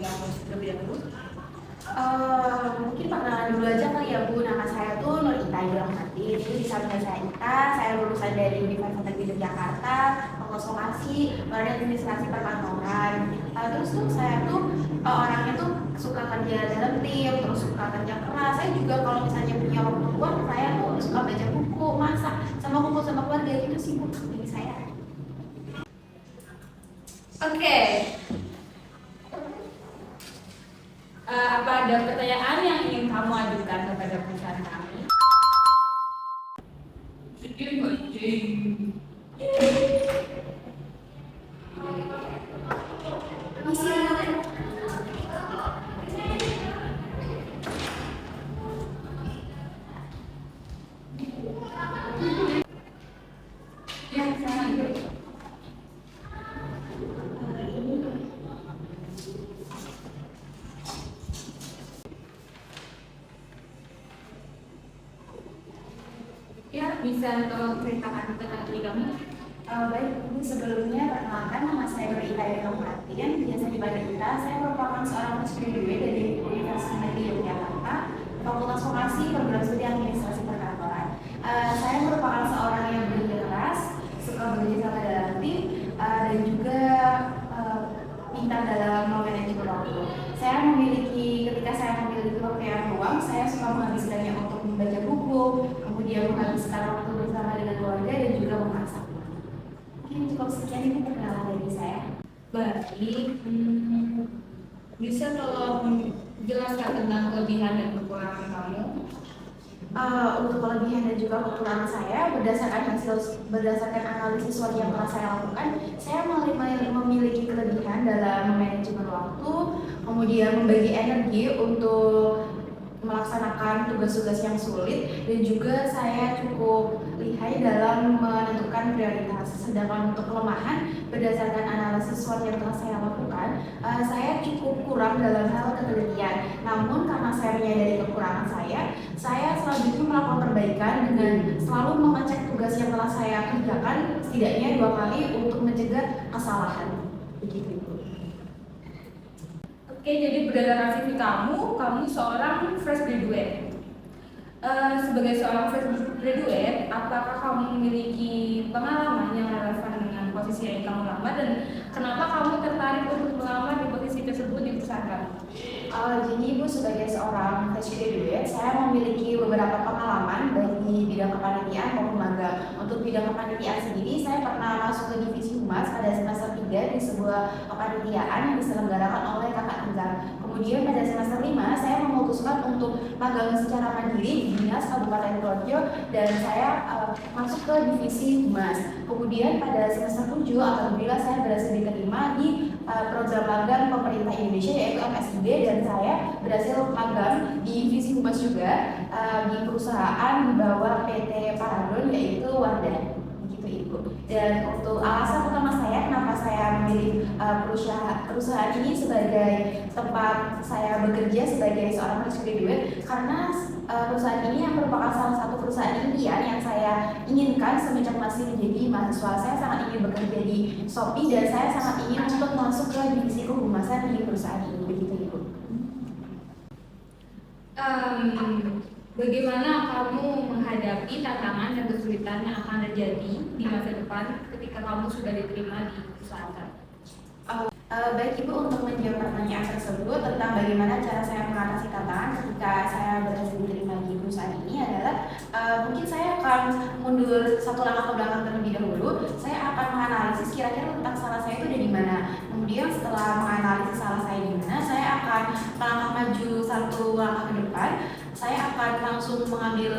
kamu terlebih dahulu? Mungkin perkenalan dulu aja kali ya Bu. Nama saya tuh Nur Ita Ilhamati. Jadi bisa panggil saya Ita. Saya lulusan dari Universitas Negeri Yogyakarta, Fakultas Farmasi, Badan Administrasi Perkantoran. Terus tuh saya tuh orangnya tuh suka kerja dalam tim, terus suka kerja keras. Saya juga kalau misalnya punya waktu luang, saya tuh suka baca buku, masak, sama kumpul sama keluarga gitu sih Bu. Jadi saya. Oke. Apa ada pertanyaan yang ingin kamu ajukan kepada perusahaan kami? Ya, bisa tolong ceritakan tentang diri kamu? Baik, Bu, sebelumnya perkenalkan nama saya Nur Ita Ilhamati, yang biasa dipanggil Ita. Saya merupakan seorang graduate dari Universitas Negeri Yogyakarta, Fakultas Farmasi, Program Studi Administrasi Perkantoran. Saya merupakan seorang yang bekerja keras, suka bekerja sama dalam tim, dan juga pintar dalam memanage waktu. Ketika saya memiliki waktu yang luang, saya suka menghabiskannya untuk membaca buku, kemudian menghabiskan waktu bersama dengan keluarga dan juga memasak. Mungkin cukup sekian ini perkenalan dari saya. Baik, bisa tolong jelaskan tentang kelebihan dan kekurangan kamu? Untuk kelebihan dan juga kekurangan saya, berdasarkan analisis SWOT yang telah saya lakukan, saya memiliki kelebihan dalam manajemen waktu, kemudian membagi energi untuk melaksanakan tugas-tugas yang sulit, dan juga saya cukup lihai dalam menentukan prioritas. Sedangkan untuk kelemahan, berdasarkan analisis SWOT yang telah saya lakukan, saya cukup kurang dalam hal ketelitian. Namun karena saya menyadari kekurangan saya selanjutnya melakukan perbaikan dengan selalu mengecek tugas yang telah saya kerjakan setidaknya 2 kali untuk mencegah kesalahan. Begitu. Oke, jadi berdasarkan CV kamu seorang fresh graduate. Sebagai seorang fresh graduate, apakah kamu memiliki pengalaman yang relevan dengan posisi yang kamu lamar, dan kenapa kamu tertarik untuk melamar di posisi tersebut di perusahaan kamu? Jadi Bu, sebagai seorang fresh graduate, saya memiliki beberapa pengalaman baik di bidang kepanitiaan maupun magang. Untuk bidang kepanitiaan sendiri, saya pernah masuk ke divisi humas pada semester 3 di sebuah kepanitiaan yang diselenggarakan oleh kakak tingkat. Kemudian pada semester 5, saya memutuskan untuk magang secara mandiri di Dinas Kabupaten Projo, dan saya masuk ke divisi humas. Kemudian pada semester 7, alhamdulillah saya berhasil diterima di program magang pemerintah Indonesia yaitu MSIB, dan saya berhasil magang di divisi humas juga di perusahaan di bawah PT Paradon yaitu Wardah. Begitu Ibu. Dan untuk alasan utama saya kenapa saya memilih perusahaan ini sebagai tempat saya bekerja sebagai seorang fresh graduate, karena perusahaan ini yang merupakan salah satu perusahaan impian yang saya inginkan semenjak masih menjadi mahasiswa. Saya sangat ingin bekerja di Shopee, dan saya sangat ingin untuk masuk ke divisi kehumasan di perusahaan ini. Begitu Ibu. Bagaimana kamu menghadapi tantangan dan kesulitan yang akan terjadi di masa depan ketika kamu sudah diterima di perusahaan kamu? Baik Ibu, untuk menjawab pertanyaan tersebut tentang bagaimana cara saya mengatasi tantangan ketika saya berhasil diterima di perusahaan ini adalah mungkin saya akan mundur satu langkah ke belakang terlebih dahulu. Saya akan menganalisis kira-kira tentang salah saya itu ada di mana. Kemudian setelah menganalisis salah saya di mana, saya akan melangkah maju satu langkah ke depan. Saya akan langsung mengambil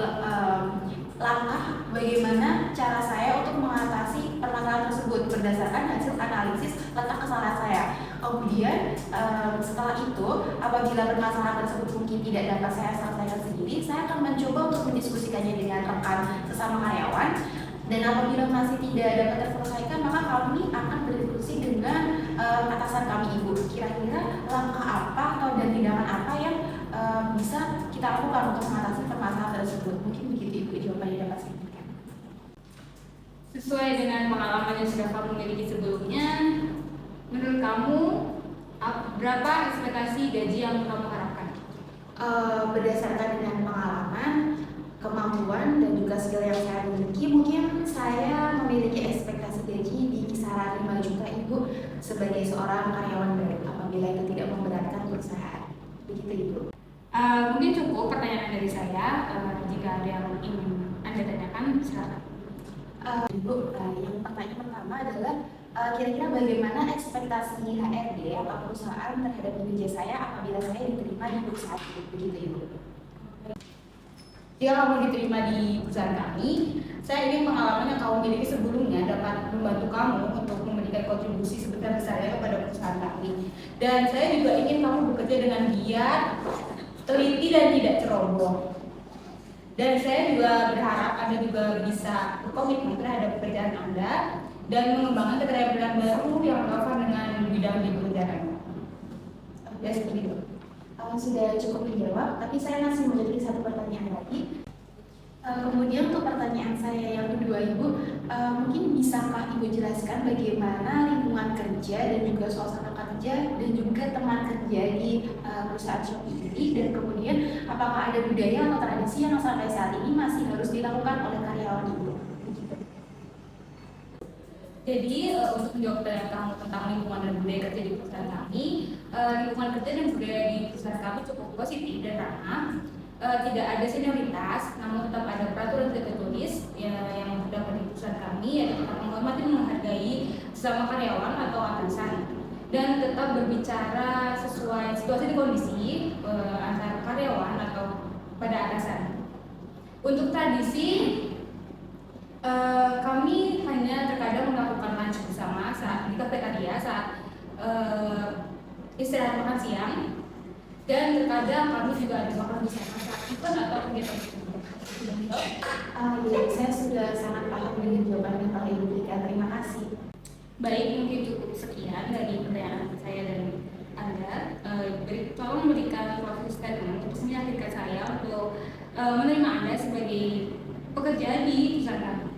langkah bagaimana cara saya untuk mengatasi permasalahan tersebut berdasarkan hasil analisis letak kesalahan saya. Kemudian setelah itu, apabila permasalahan tersebut mungkin tidak dapat saya selesaikan sendiri, saya akan mencoba untuk mendiskusikannya dengan rekan sesama karyawan. Dan apabila masih tidak dapat terselesaikan, maka kami akan berdiskusi dengan atasan kami Ibu. Kira-kira langkah apa atau dan tindakan apa yang bisa kita lakukan untuk mengatasi permasalahan tersebut. Mungkin begitu Ibu jawabannya dapat saya berikan. Sesuai dengan pengalaman yang sudah kamu miliki sebelumnya, menurut kamu berapa ekspektasi gaji yang kamu harapkan? Berdasarkan dengan pengalaman, kemampuan, dan juga skill yang saya miliki, mungkin saya memiliki ekspektasi gaji di kisaran 5 juta Ibu sebagai seorang karyawan baru apabila itu tidak memberatkan perusahaan. Begitu Ibu. Mungkin cukup pertanyaan dari saya. Jika ada yang ingin Anda tanyakan, silakan. Ibu, yang pertanyaan pertama adalah kira-kira bagaimana ekspektasi HRD atau perusahaan terhadap kinerja saya apabila saya diterima di perusahaan itu, begitu Ibu. Jika kamu diterima di perusahaan kami, saya ingin pengalaman yang kamu miliki sebelumnya dapat membantu kamu untuk memberikan kontribusi sebesar-besarnya kepada perusahaan kami. Dan saya juga ingin kamu bekerja dengan giat, teliti, dan tidak ceroboh. Dan saya juga berharap Anda juga bisa berkomitmen terhadap pekerjaan Anda dan mengembangkan keterampilan baru yang relevan dengan bidang di pekerjaan Anda. Ya, seperti itu. Sudah cukup menjawab, tapi saya masih memiliki satu pertanyaan lagi. Kemudian untuk pertanyaan saya yang kedua Ibu, mungkin bisakah Ibu jelaskan bagaimana lingkungan kerja dan juga suasana kerja dan juga teman kerja di perusahaan Shopee ini, dan kemudian apakah ada budaya atau tradisi yang sampai saat ini masih harus dilakukan oleh karyawan Ibu? Jadi untuk menjawab pertanyaan kamu tentang lingkungan dan budaya kerja di perusahaan kami, lingkungan kerja dan budaya di perusahaan kami cukup positif dan ramah. Tidak ada senioritas, namun tetap ada peraturan tidak tertulis yang terdapat di perusahaan kami, yaitu tetap menghormati dan menghargai sesama karyawan atau atasan, dan tetap berbicara sesuai situasi dan kondisi antara karyawan atau pada atasan. Untuk tradisi, kami hanya terkadang melakukan lunch bersama saat di kafetaria saat istirahat makan siang, dan terkadang kami juga ada makan bersama saat event atau kegiatan tersebut. Ya, saya sudah sangat paham dengan jawaban yang telah Ibu berikan. Terima kasih. Baik, mungkin cukup sekian dari pertanyaan saya dan Anda. Tolong memberikan closing statement untuk meyakinkan saya untuk menerima Anda sebagai pekerja di perusahaan kami.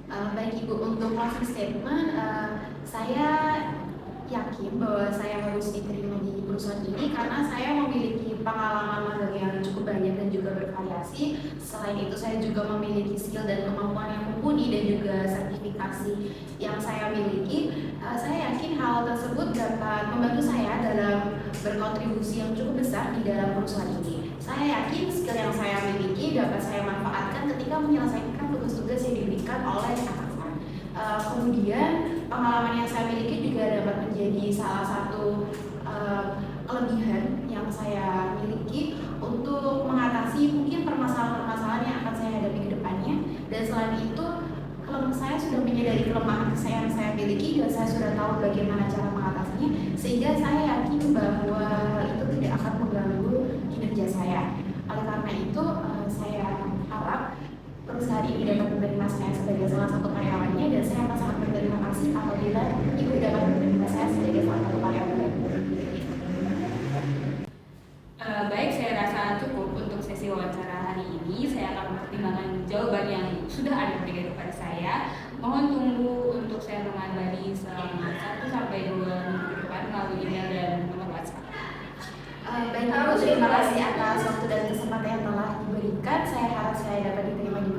Baik Ibu, untuk closing statement, saya yakin bahwa saya harus diterima di perusahaan ini karena saya memiliki pengalaman magang yang cukup banyak dan juga bervariasi. Selain itu saya juga memiliki skill dan kemampuan yang mumpuni dan juga sertifikasi yang saya miliki. Saya yakin hal tersebut dapat membantu saya dalam berkontribusi yang cukup besar di dalam perusahaan ini. Saya yakin skill yang saya miliki dapat saya manfaatkan ketika menyelesaikan tugas-tugas yang diberikan oleh atasan. Kemudian pengalaman yang saya miliki juga dapat menjadi salah satu kelebihan yang saya miliki untuk mengatasi mungkin permasalahan-permasalahan yang akan saya hadapi ke depannya. Dan selain itu, kalau saya sudah menyadari kelemahan yang saya miliki dan saya sudah tahu bagaimana cara mengatasinya, sehingga saya yakin bahwa hal itu tidak akan mengganggu kinerja saya. Oleh karena itu, saya harap perusahaan ini dapat menerima saya sebagai salah satu karyawannya, dan saya akan sangat berterima kasih apabila Ibu dapat menerima saya sebagai salah satu karyawan. Baik, saya rasa cukup untuk sesi wawancara hari ini. Saya akan mempertimbangkan jawaban yang sudah ada diberikan kepada saya. Mohon tunggu untuk saya mengabari selama 1 sampai 2 minggu ke depan melalui email dan nomor WhatsApp. Baik Ibu, terima kasih atas waktu dan kesempatan yang telah diberikan. Saya harap saya dapat diterima di